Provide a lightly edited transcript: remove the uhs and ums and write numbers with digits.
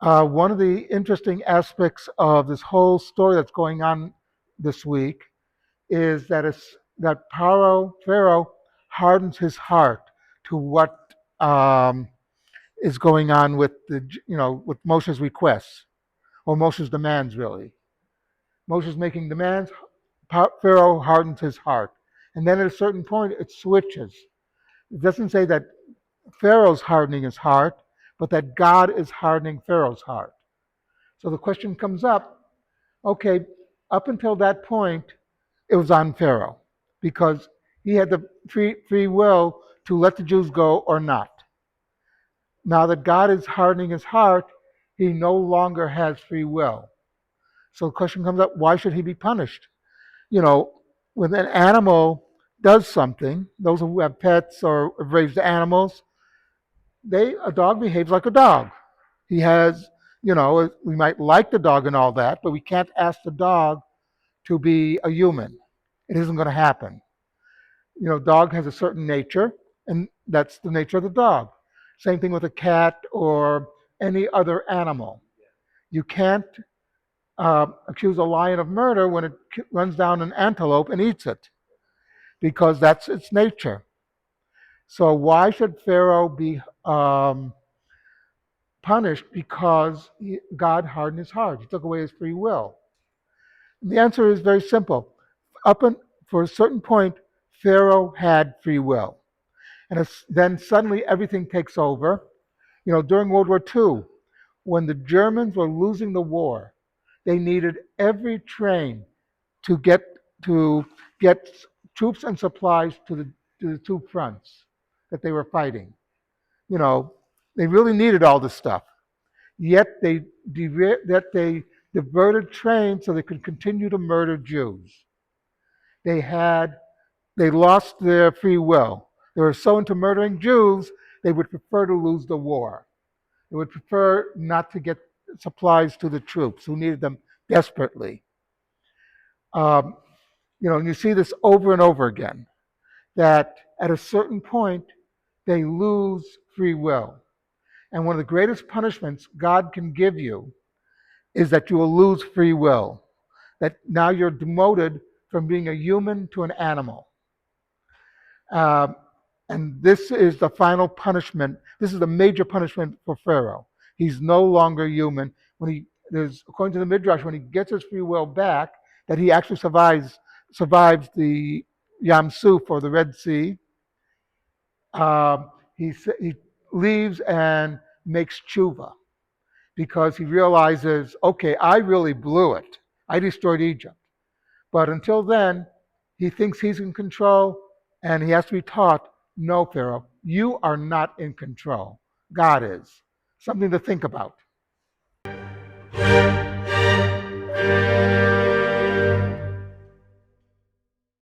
One of the interesting aspects of this whole story that's going on this week is that Pharaoh hardens his heart to what is going on with with Moshe's requests or Moshe's demands. Really, Moshe's making demands. Pharaoh hardens his heart, and then at a certain point it switches. It doesn't say that Pharaoh's hardening his heart, but that God is hardening Pharaoh's heart. So the question comes up, okay, up until that point, it was on Pharaoh because he had the free will to let the Jews go or not. Now that God is hardening his heart, he no longer has free will. So the question comes up, why should he be punished? You know, when an animal does something, those who have pets or have raised animals, a dog behaves like a dog. He has, we might like the dog and all that, but we can't ask the dog to be a human. It isn't going to happen. Dog has a certain nature, and that's the nature of the dog. Same thing with a cat or any other animal. You can't accuse a lion of murder when it runs down an antelope and eats it, because that's its nature. So why should Pharaoh be punished because God hardened his heart? He took away his free will. And the answer is very simple. For a certain point, Pharaoh had free will. And then suddenly everything takes over. During World War II, when the Germans were losing the war, they needed every train to get to get troops and supplies to the two fronts that they were fighting. You know, they really needed all this stuff. Yet they diverted trains so they could continue to murder Jews. They had they lost their free will. They were so into murdering Jews, they would prefer to lose the war. They would prefer not to get supplies to the troops who needed them desperately. Um, and you see this over and over again, that at a certain point, they lose free will. And one of the greatest punishments God can give you is that you will lose free will, that now you're demoted from being a human to an animal. Um, and this is the final punishment. This is the major punishment for Pharaoh. He's no longer human. According to the Midrash, when he gets his free will back, that he actually survives the Yam Suf or the Red Sea. He leaves and makes tshuva because he realizes, okay, I really blew it. I destroyed Egypt. But until then, he thinks he's in control, and he has to be taught, no, Pharaoh, you are not in control. God is. Something to think about.